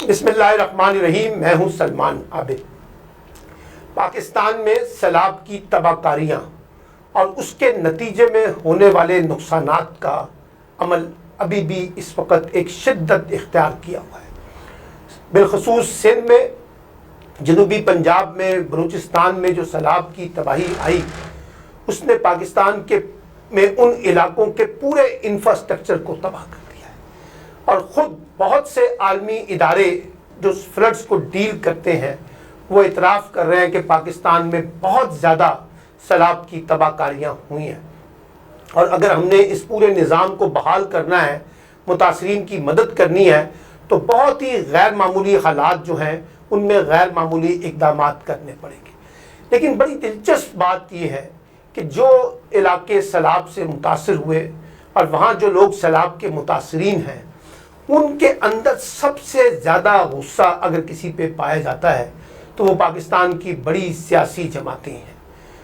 बिस्मिल्लाहिर्रहमानिर्रहीम। मैं हूँ सलमान आबिद। पाकिस्तान में सैलाब की तबाहकारियाँ और उसके नतीजे में होने वाले नुकसानात का अमल अभी भी इस वक्त एक शिद्दत इख्तियार किया हुआ है। बिलखसूस सिंध में, जनूबी पंजाब में, बलूचिस्तान में जो सैलाब की तबाही आई, उसने पाकिस्तान के में उन इलाकों के पूरे इंफ्रास्ट्रक्चर को तबाह कर दिया है। और ख़ुद बहुत से आलमी इदारे जो फ्लड्स को डील करते हैं वो इतराफ़ कर रहे हैं कि पाकिस्तान में बहुत ज़्यादा सैलाब की तबाहकारियाँ हुई हैं। और अगर हमने इस पूरे निज़ाम को बहाल करना है, मुतासरीन की मदद करनी है, तो बहुत ही गैर मामूली हालात जो हैं उनमें गैर मामूली इक़दामात करने पड़ेंगे। लेकिन बड़ी दिलचस्प बात यह है कि जो इलाके सैलाब से मुतासर हुए और वहाँ जो लोग सैलाब के मुतासरीन हैं, उनके अंदर सबसे ज़्यादा गुस्सा अगर किसी पे पाया जाता है तो वो पाकिस्तान की बड़ी सियासी जमातें हैं।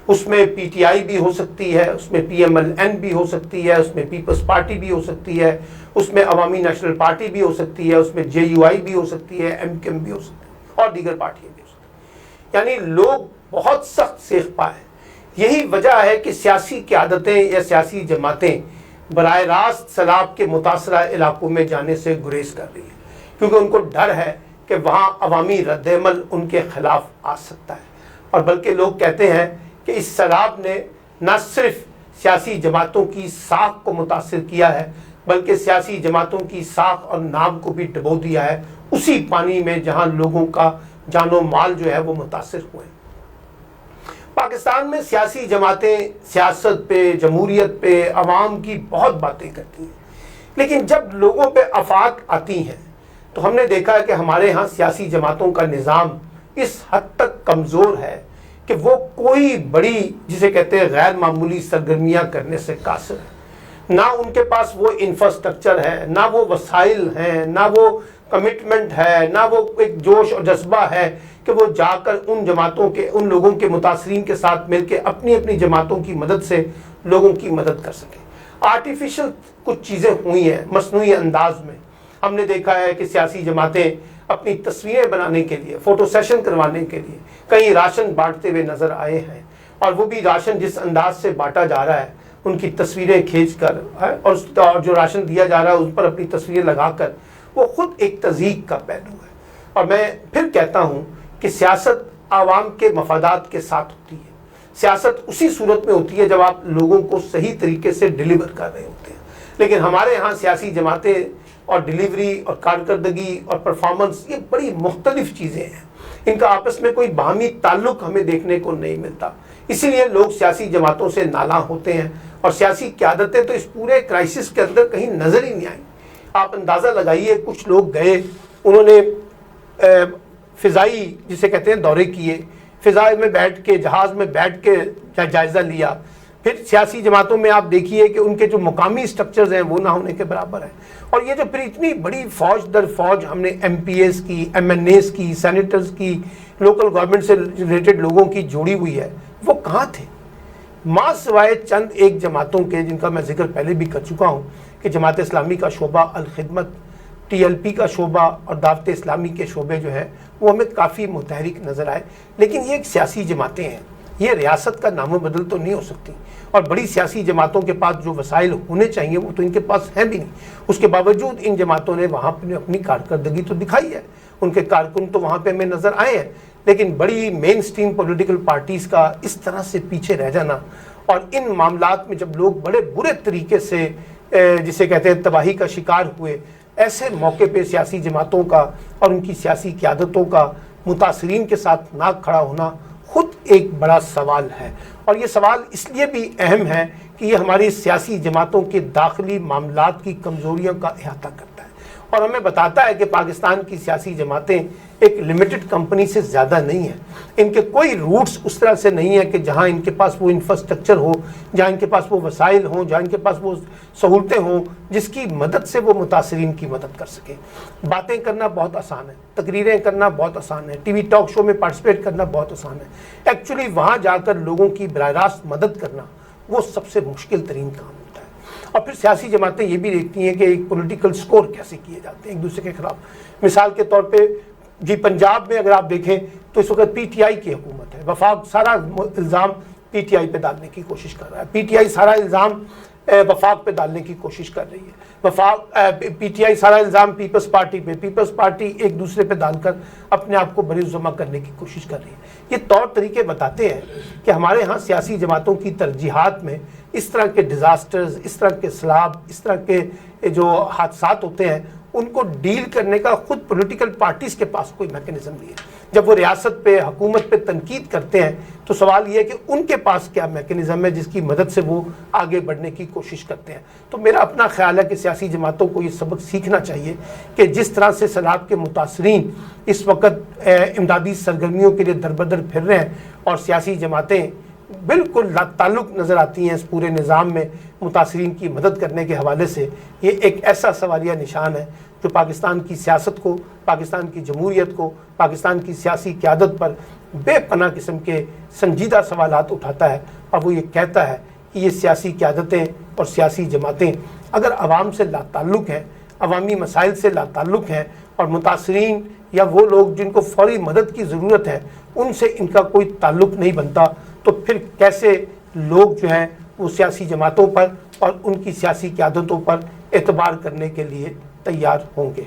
उसमें पीटीआई भी हो सकती है, उसमें पीएमएलएन भी हो सकती है, उसमें पीपल्स पार्टी भी हो सकती है, उसमें अवामी नेशनल पार्टी भी हो सकती है, उसमें जेयूआई भी हो सकती है, एमकेएम भी हो सकती है और दीगर पार्टियाँ भी हो सकती हैं। यानी लोग बहुत सख्त सेख्पा है। यही वजह है कि सियासी क़यादतें या सियासी जमातें बराह रास्त सैलाब के मुतासरा इलाकों में जाने से गुरेज कर रही हैं, क्योंकि उनको डर है कि वहाँ अवामी रद्द-ए-अमल उनके ख़िलाफ़ आ सकता है। और बल्कि लोग कहते हैं कि इस सैलाब ने न सिर्फ सियासी जमातों की साख को मुतासिर किया है, बल्कि सियासी जमातों की साख और नाम को भी डुबो दिया है उसी पानी में जहाँ लोगों का जानो माल जो है वो मुतासिर हुए। पाकिस्तान में सियासी जमातें सियासत पे, जमहूरियत पे, अवाम की बहुत बातें करती हैं, लेकिन जब लोगों पे आफात आती हैं तो हमने देखा है कि हमारे यहाँ सियासी जमातों का निज़ाम इस हद तक कमज़ोर है कि वो कोई बड़ी, जिसे कहते हैं गैर मामूली सरगर्मियाँ करने से कासिर है। ना उनके पास वो इंफ्रास्ट्रक्चर है, ना वो वसाइल हैं, ना वो कमिटमेंट है, ना वो एक जोश और जज्बा है कि वो जाकर उन जमातों के, उन लोगों के मुतासरीन के साथ मिलकर अपनी अपनी जमातों की मदद से लोगों की मदद कर सकें। आर्टिफिशियल कुछ चीज़ें हुई हैं मसनूई अंदाज में। हमने देखा है कि सियासी जमातें अपनी तस्वीरें बनाने के लिए, फ़ोटो सेशन करवाने के लिए कहीं राशन बांटते हुए नज़र आए हैं, और वो भी राशन जिस अंदाज से बांटा जा रहा है उनकी तस्वीरें खींच कर और जो राशन दिया जा रहा है उस पर अपनी तस्वीरें लगाकर, वो ख़ुद एक तज़ीक का पहलू है। और मैं फिर कहता हूँ कि सियासत आवाम के मफादात के साथ होती है। सियासत उसी सूरत में होती है जब आप लोगों को सही तरीके से डिलीवर कर रहे होते हैं। लेकिन हमारे यहाँ सियासी जमातें और डिलीवरी और कारकर्दगी और परफॉर्मेंस, ये बड़ी मुख्तलिफ चीज़ें हैं। इनका आपस में कोई बाहमी ताल्लुक हमें देखने को नहीं मिलता। इसीलिए लोग सियासी जमातों से नाला होते हैं और सियासी क़यादतें तो इस पूरे क्राइसिस के अंदर कहीं नज़र ही नहीं आई। आप अंदाज़ा लगाइए, कुछ लोग गए, उन्होंने फ़िज़ाई जिसे कहते हैं दौरे किए, फ़िज़ा में बैठ के, जहाज़ में बैठ के जायज़ा लिया। फिर सियासी जमातों में आप देखिए कि उनके जो मुकामी स्ट्रक्चर्स हैं वो ना होने के बराबर है। और ये जो फिर इतनी बड़ी फ़ौज दर फ़ौज हमने MPAs की, MNAs की, सेनेटर्स की, लोकल गवर्नमेंट से रिलेटेड लोगों की जोड़ी हुई है, वो कहाँ थे? माँ सिवाय चंद एक जमातों के, जिनका मैं जिक्र पहले भी कर चुका हूँ कि जमात इस्लामी का शोबा अल खिदमत, TLP का शोबा और दावत इस्लामी के शोबे जो है वो हमें काफ़ी मुतहरिक नज़र आए। लेकिन ये एक सियासी जमातें हैं, ये रियासत का नामो बदल तो नहीं हो सकती। और बड़ी सियासी जमातों के पास जो वसाइल होने चाहिए वो तो इनके पास हैं भी नहीं। उसके बावजूद इन जमातों ने वहाँ पर अपनी कारकर्दगी तो दिखाई है, उनके कारकुन तो वहाँ पे हमें नज़र आए हैं। लेकिन बड़ी मेन स्ट्रीम पॉलिटिकल पार्टीज़ का इस तरह से पीछे रह जाना, और इन मामलात में जब लोग बड़े बुरे तरीके से जिसे कहते हैं तबाही का शिकार हुए, ऐसे मौके पे सियासी जमातों का और उनकी सियासी क़यादतों का मुतासरीन के साथ नाक खड़ा होना खुद एक बड़ा सवाल है। और ये सवाल इसलिए भी अहम है कि ये हमारी सियासी जमातों के दाखिली मामलात की कमज़ोरियों का अहाता करता है और हमें बताता है कि पाकिस्तान की सियासी जमातें एक लिमिटेड कंपनी से ज़्यादा नहीं है। इनके कोई रूट्स उस तरह से नहीं है कि जहाँ इनके पास वो इंफ्रास्ट्रक्चर हो, जहाँ इनके पास वो वसाइल हों, जहाँ इनके पास वो सहूलतें हों जिसकी मदद से वो मुतासरीन की मदद कर सके। बातें करना बहुत आसान है, तकरीरें करना बहुत आसान है, TV टॉक शो में पार्टिसिपेट करना बहुत आसान है। एक्चुअली वहाँ जाकर लोगों की बराह रास्त मदद करना वो सबसे मुश्किल तरीन काम होता है। اور پھر سیاسی جماعتیں یہ بھی دیکھتی ہیں کہ ایک پولیٹیکل سکور کیسے کیے جاتے ہیں ایک دوسرے کے خلاف. مثال کے طور پہ جی پنجاب میں اگر آپ دیکھیں تو اس وقت پی ٹی آئی کی حکومت ہے. وفاق سارا الزام پی ٹی آئی پہ ڈالنے کی کوشش کر رہا ہے. پی ٹی آئی سارا الزام وفاق پہ ڈالنے کی کوشش کر رہی ہے. پی ٹی آئی سارا الزام پیپلز پارٹی پہ، پیپلز پارٹی ایک دوسرے پہ ڈال کر اپنے آپ کو بری جمع کرنے کی کوشش کر رہی ہے. یہ طور طریقے بتاتے ہیں کہ ہمارے ہاں سیاسی جماعتوں کی ترجیحات میں اس طرح کے ڈیزاسٹرز، اس طرح کے سیلاب، اس طرح کے جو حادثات ہوتے ہیں ان کو ڈیل کرنے کا خود پولیٹیکل پارٹیز کے پاس کوئی میکینزم نہیں ہے. جب وہ ریاست پہ، حکومت پہ تنقید کرتے ہیں تو سوال یہ ہے کہ ان کے پاس کیا میکینزم ہے جس کی مدد سے وہ آگے بڑھنے کی کوشش کرتے ہیں. تو میرا اپنا خیال ہے کہ سیاسی جماعتوں کو یہ سبق سیکھنا چاہیے کہ جس طرح سے سیلاب کے متاثرین اس وقت امدادی سرگرمیوں کے لیے دربدر پھر رہے ہیں اور سیاسی جماعتیں بالکل لا تعلق نظر آتی ہیں اس پورے نظام میں متاثرین کی مدد کرنے کے حوالے سے، یہ ایک ایسا سوالیہ نشان ہے جو پاکستان کی سیاست کو، پاکستان کی جمہوریت کو، پاکستان کی سیاسی قیادت پر بے پناہ قسم کے سنجیدہ سوالات اٹھاتا ہے. اور وہ یہ کہتا ہے کہ یہ سیاسی قیادتیں اور سیاسی جماعتیں اگر عوام سے لا تعلق ہیں، عوامی مسائل سے لا تعلق ہیں اور متاثرین یا وہ لوگ جن کو فوری مدد کی ضرورت ہے ان سے ان کا کوئی تعلق نہیں بنتا، تو پھر کیسے لوگ جو ہیں وہ سیاسی جماعتوں پر اور ان کی سیاسی قیادتوں پر اعتبار کرنے کے لیے تیار ہوں گے.